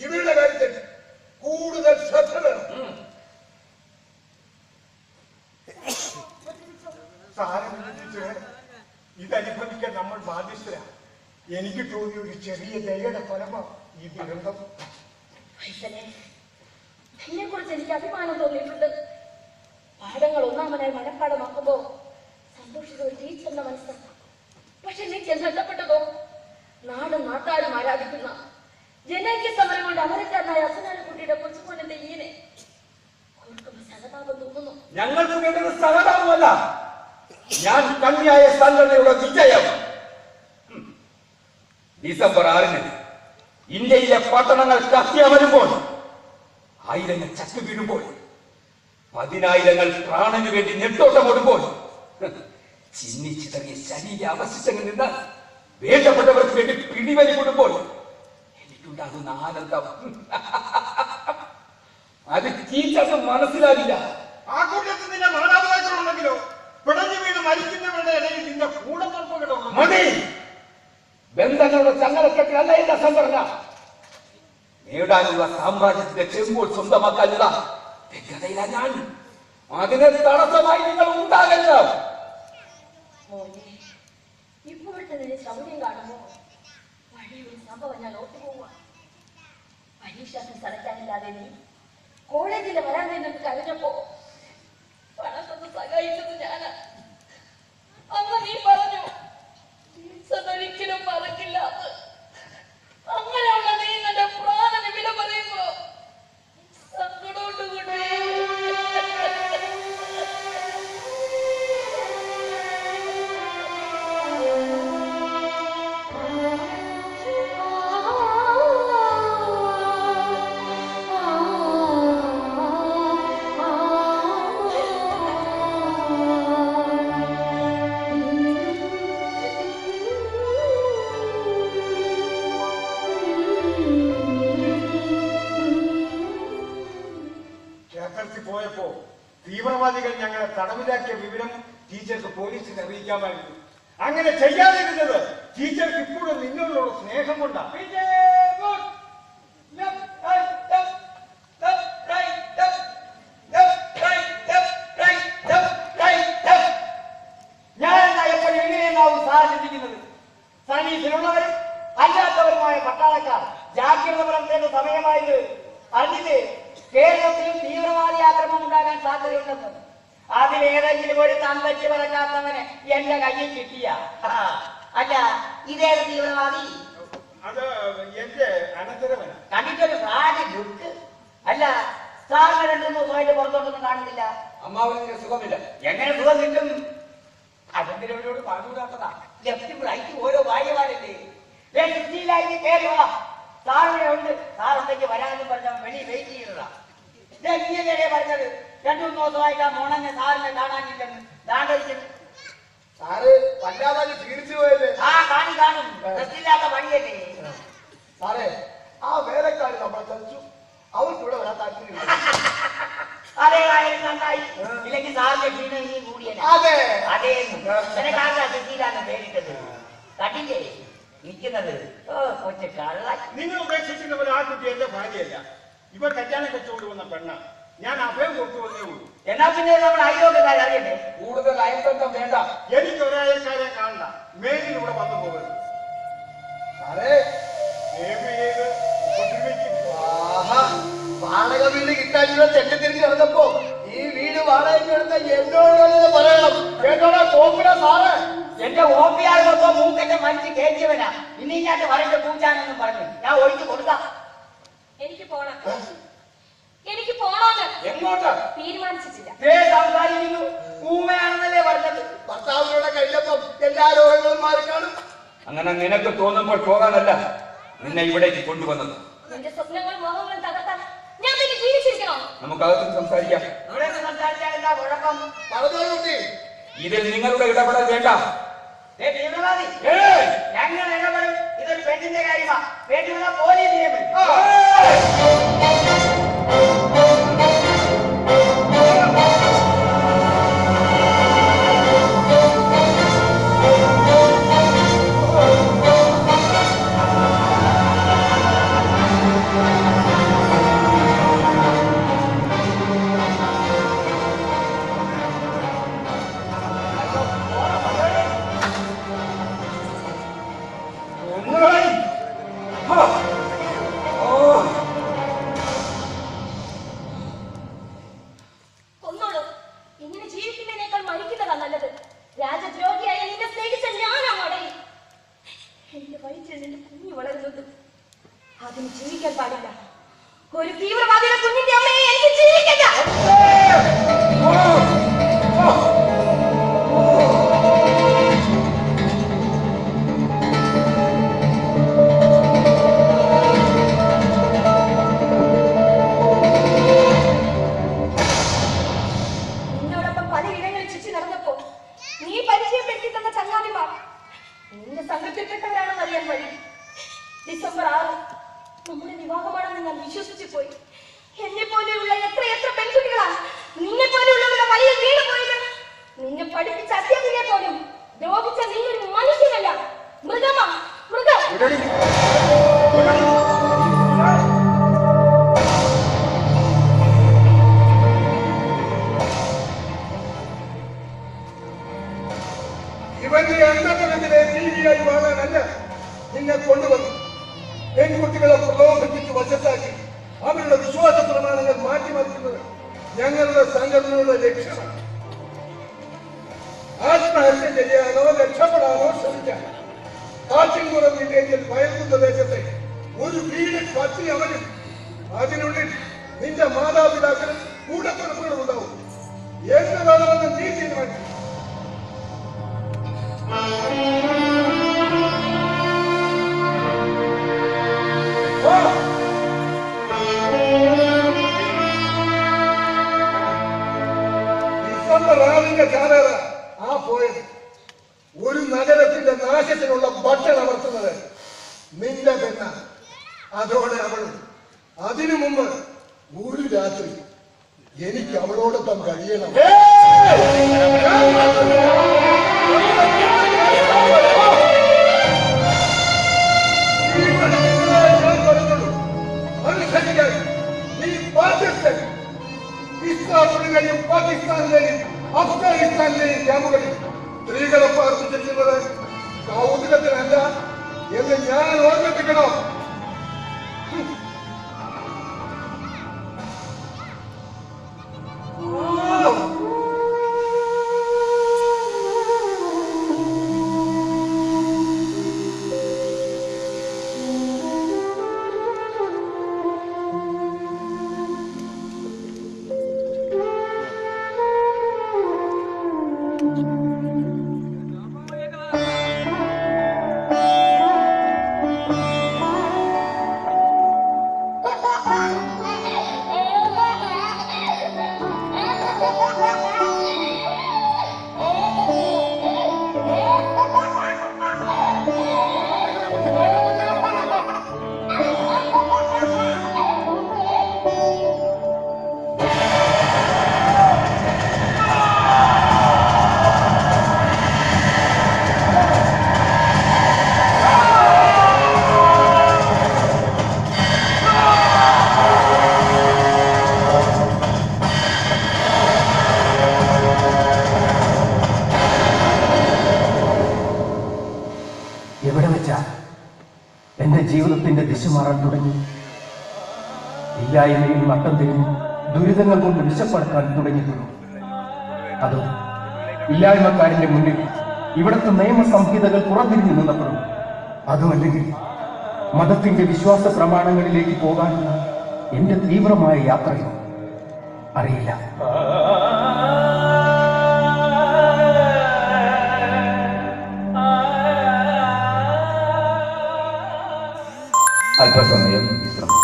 ഇവരുടെ കാര്യത്തിൽ കൂടുതൽ ശ്രദ്ധ വേണം. ഇതനുഭവിക്കാൻ നമ്മൾ ബാധ്യസ്ഥരാണ്. എനിക്ക് തോന്നിയ ഒരു ചെറിയ ദയയുടെ ഫലമാണ് ഈ ദുരന്തം. എന്നെ കുറിച്ച് എനിക്ക് അഭിമാനം തോന്നിയിട്ടുണ്ട്. പാഠങ്ങൾ ഒന്നാമനായി മനഃപ്പാടമാക്കുമ്പോ സന്തോഷിച്ച ഒരു ടീച്ചറിന്റെ മനസ്സാണ്. പക്ഷെ എനിക്ക് നഷ്ടപ്പെട്ടതോ നാടും നാട്ടാരും ആരാധിക്കുന്ന ജനൈക്യ സമരം കൊണ്ട് അമരക്കാരനായ അസനാനക്കുട്ടിയുടെ കൊച്ചുകൊണ്ടിന്റെ ഇങ്ങനെ സഹതാപം തോന്നുന്നു. ഞങ്ങൾക്ക് വേണ്ടത് സഹതാപമല്ല, ഞാൻ കണ്ണിയായ സംഘടനയുടെ വിജയം. ഡിസംബർ 6 ഇന്ത്യയിലെ പട്ടണങ്ങൾ കത്തിയമരുമ്പോൾ, ആയിരങ്ങൾ ചത്തു വീഴുമ്പോൾ, 10,000 പ്രാണന് വേണ്ടി നെട്ടോട്ടമോടുമ്പോൾ, ചിന്നിച്ചിതറിയ ശരീര അവശിഷ്ടങ്ങളിൽ നിന്ന് വേണ്ടപ്പെട്ടവർക്ക് വേണ്ടി പിടിവലി കൊടുമ്പോൾ എനിക്കുണ്ടാകുന്ന ആനന്ദം അത് ടീച്ചർക്ക് മനസ്സിലാകില്ല. ആ കൂട്ടത്തിൽ നിന്റെ മാതാപിതാക്കളുണ്ടെങ്കിലോ പിടഞ്ഞു വീണ് മരിക്കുന്നവരുടെ ഇടയിൽ നിന്റെ കൂടപ്പുറപ്പുകളോ മതി. ബന്ധങ്ങളുടെ ചങ്ങലക്കെട്ടിലല്ല എന്റെ സംഘടന. നേടാനുള്ള സാമ്രാജ്യത്തിന്റെ ചെമ്പോൾ സ്വന്തമാക്കാനുള്ള വ്യഗ്രതയില ഞാൻ. അതിന് തടസ്സമായി നിങ്ങൾ ഉണ്ടാകരുത്. ഇപ്പോഴത്തെ നിന്റെ സൗകര്യം കാണുമ്പോ വലിയൊരു സംഭവം ഞാൻ ഓർത്തുപോവുക. പരീക്ഷാ ഫീസ് അടയ്ക്കാനില്ലാതെ നീ കോളേജിലെ വരാതെ നിനക്ക് കരഞ്ഞപ്പോ പണത്തൊന്ന് സഹായിച്ചത് ഞാനാ. അന്ന് നീ പറഞ്ഞു ഒരിക്കലും മറക്കില്ല. അങ്ങനെയുള്ള നീ നിന്റെ പ്രാണന് വില പറയുമ്പോ സങ്കടോണ്ടുകൂടി പോയപ്പോ തീവ്രവാദികൾ ഞങ്ങളെ തടവിലാക്കിയ വിവരം ടീച്ചർക്ക് പോലീസിനെ അറിയിക്കാമായിരുന്നു. അങ്ങനെ ചെയ്യാതിരുന്നത് ടീച്ചർക്ക് ഇപ്പോഴും നിങ്ങളോട് സ്നേഹം കൊണ്ടാണ്. ഞാൻ എപ്പോഴും എങ്ങനെയെന്നാവും സാധിക്കുന്നത്. സർവീസിലുള്ളവരും അല്ലാത്തവരുമായ പട്ടാളക്കാർ ജാഗ്രത പുലർത്തേണ്ട സമയമായത് അതിന് കേരളത്തിലും തീവ്രവാദി ആക്രമണം ഉണ്ടാകാൻ സാധ്യതയുണ്ടെന്ന്. അതിലേതെങ്കിലും ഒരു തന്തയ്ക്ക് പറക്കാത്തവന് എന്റെ കയ്യിൽ കിട്ടിയ അല്ല ഇതേത് തീവ്രവാദി? അത് എന്റെ അനന്തരവന. കണ്ടിട്ടൊരു ഫ്രാഡ് ലുക്ക്. അല്ല സാറിന് 2 ദിവസമായിട്ട് പുറത്തോട്ടൊന്നും കാണുന്നില്ല. അമ്മാവന് സുഖമില്ല. എങ്ങനെ സുഖം കിട്ടും? അതെന്തിനോട് പറഞ്ഞുകൂടാത്തതാ. ലെഫ്റ്റ് റൈറ്റ് ഓരോ ഭാര്യമാരല്ലേ. ലെഫ്റ്റിലായി കേരള സാറിവിടെ ഉണ്ട്. സാറുണ്ടെങ്കിൽ വരാമെന്ന് പറഞ്ഞ വെളി വെയിറ്റ് ചെയ്യുന്നതാ. ഇതെങ്ങനെ പറഞ്ഞത്? 2-3 ദിവസമായിട്ട് ആ മോണന്നെ സാറിനെ കാണാനില്ലെന്ന് ദാണ്ടിരിക്കുന്നു. സാറ് വല്ലാതെ ക്ഷീണിച്ചു പോയല്ലേ? ആ കാണും. ഡ്രസ്സില്ലാത്ത പണിയല്ലേ സാറേ. ആ വേലക്കാരി നമ്മളെ ചതിച്ചു. അവർക്കിവിടെ വരാൻ താല്പര്യമില്ല. അതേ കാര്യം നന്നായി. ഇല്ലെങ്കിൽ സാറിന്റെ ക്ഷീണം ഇനിയും കൂടിയല്ലേ? അതെ അതേ നിനക്കാരുടെ ഡ്രസ്സിലാണ് പേരിട്ടത്. കണ്ടില്ലേ നിൽക്കുന്നത്? കൊച്ചു കള്ള. നിങ്ങൾ ഉപേക്ഷിക്കുന്നവർ ആ കുട്ടി എന്റെ ഭാര്യയല്ല. ഇവർ കല്യാണം കഴിച്ചുകൊണ്ട് വന്ന പെണ്ണ. ഞാൻ അഭയം കൊടുത്തു വന്നേ ഉള്ളൂ. എന്നാ പിന്നെ നമ്മൾ അയോഗ്യക്കാരെ അറിയണ്ടേ? കൂടുതൽ അയൽബന്ധം വേണ്ട. എനിക്ക് ഒരാൾക്കാരെ കാണണ്ട. മേലിലൂടെ വന്നു പോകരുത്. സാറേ വാടക വീട് കിട്ടാനുള്ള ചെണ്ടത്തിരിഞ്ഞ് നടന്നപ്പോ ഈ വീട് വാടകയ്ക്ക് എടുത്ത എന്നോട് പറയണം. കേട്ടോടാ കോപ്പിട സാറേ. എന്റെ ഓപ്പിയാർ മൊത്തം മൂക്കെന്റെ മനുഷ്യ കയറ്റിയവനാ. ഇനി ഞാൻ വരന്റെ പൂച്ചാനെന്നും പറഞ്ഞു ഞാൻ ഒഴിച്ചു കൊടുക്കാം. എനിക്ക് പോണം. എനിക്ക് പോണോന്ന് എങ്ങോട്ട് തീരുമാനിച്ചിട്ടില്ല. സംസാരിക്കുന്നു. ഊമയാണെന്നല്ലേ പറഞ്ഞത്. ഭർത്താവിനോടെ കഴിഞ്ഞപ്പം എല്ലാ രോഗങ്ങളും മാറിക്കാണും. അങ്ങനെ നിനക്ക് തോന്നുമ്പോൾ പോകാനല്ല നിന്നെ ഇവിടേക്ക് കൊണ്ടുവന്നത്. എന്റെ സ്വപ്നങ്ങളും മോഹങ്ങളും തകർത്താൻ ഞാൻ പിന്നെ ജീവിച്ചിരിക്കണോ? നമുക്കകത്ത് സംസാരിക്കാം. ഇവിടെ സംസാരിച്ചാൽ എന്താ കുഴപ്പം? പറഞ്ഞോട്ടി ഇതിൽ നിങ്ങളുടെ ഇടപെടൽ വേണ്ട. തീവ്രവാദി ഞങ്ങൾ ഇടപെടും. ഇതൊരു പെണ്ണിന്റെ കാര്യമാ. വേണ്ടിയുള്ള പോലീസ് നിയമം. കൊന്നോളൂ. ഇങ്ങനെ ജീവിക്കുന്നതിനേക്കാൾ മരിക്കുന്നതാ നല്ലത്. രാജദ്രോഹിയായി നിന്നെ സ്നേഹിച്ച ഞാനാ മടങ്ങി. എന്റെ വയറ്റിൽ എന്റെ കുഞ്ഞു വളരുന്നുണ്ട്. അതിന് ജീവിക്കാൻ പാടില്ല. ഒരു തീവ്രവാദിയുടെ കുഞ്ഞിന്റെ അമ്മയെ എനിക്ക് ജീവിക്കണ്ട. നിന്നോടൊപ്പം പല ഇടങ്ങളിൽ ചുറ്റി നടന്നപ്പോ നീ പരിചയപ്പെടുത്തി തന്ന ചങ്ങാതിമാർ നിന്റെ സംഘത്തിൽപ്പെട്ടവരാണെന്ന് അറിയാൻ വഴി. ഡിസംബർ 6 നമ്മുടെ വിവാഹമാണെന്ന് ഞാൻ വിശ്വസിച്ചു പോയി. എന്നെ പോലെയുള്ള എത്ര പെൺകുട്ടികളാ നിന്നെ പോലെയുള്ളവരുടെ വലിയ വീട് പോയത്. നിന്നെ പഠിപ്പിച്ച അധ്യാപികയെ പോലും ദ്രോഹിച്ച നീ ഒരു മനുഷ്യനല്ല, മൃഗമാ, മൃഗം. ഇവന്റെ അന്തപുരത്തിലെ ജീവിയായി വാഴാനല്ല നിന്നെ കൊണ്ടുവന്നു. പെൺകുട്ടികളെ പ്രലോഭിപ്പിച്ച് വശത്താക്കി അവരുടെ വിശ്വാസ പ്രമാണങ്ങൾ മാറ്റിമറിക്കുന്നത് ഞങ്ങളുടെ സംഘടനയുടെ ലക്ഷ്യമാണ്. ആത്മഹത്യ ചെയ്യാനോ രക്ഷപ്പെടാനോ ശ്രമിക്കാൻ കാറ്റിൻപുറം വില്ലേജിൽ വയൽക്കുന്ന ദേശത്തെ ഒരു വീട് കത്തി അവനും അതിനുള്ളിൽ നിന്റെ മാതാപിതാക്കളും കൂടപ്പിറപ്പുകളും ഉണ്ടാവും. എന്ത് വേണമെന്ന് നീ തീരുമാനിക്കും. ഡിസംബർ 6 ചാവേറ ആ പോയത്. ഒരു നഗരത്തിന്റെ നാശത്തിനുള്ള ബട്ടൺ അമർത്തുന്നത് നിന്റെ പെണ്ണ. അതോടെ അവളും. അതിനു മുമ്പ് ഒരു രാത്രി എനിക്ക് അവളോടൊപ്പം കഴിയണം. ഇസ്ലാമിലെയും പാകിസ്ഥാനിലെയും അഫ്ഗാനിസ്ഥാനിലെയും ക്യാമ്പുകളിൽ സ്ത്രീകളെ പാർപ്പിച്ചിരിക്കുന്നത് കൗതുകത്തിനല്ല എന്ന് ഞാൻ ഓർമ്മിപ്പിക്കണം. എവിടെ വെച്ചാ എന്റെ ജീവിതത്തിന്റെ ദിശ മാറാൻ തുടങ്ങി? ഇല്ലായ്മയിൽ നട്ടം തിരിഞ്ഞ് ദുരിതങ്ങൾ കൊണ്ട് വിശപ്പെടുത്താൻ തുടങ്ങിയിട്ടുള്ളൂ. അതോ ഇല്ലായ്മക്കാരന്റെ മുന്നിൽ ഇവിടുത്തെ നിയമസംഹിതകൾ പുറത്തിരിഞ്ഞു നിന്നപ്പോഴും? അതുമല്ലെങ്കിൽ മതത്തിന്റെ വിശ്വാസ പ്രമാണങ്ങളിലേക്ക് പോകാനുള്ള എന്റെ തീവ്രമായ യാത്രയോ? അറിയില്ല. അല്പസമയം വിശ്രമം.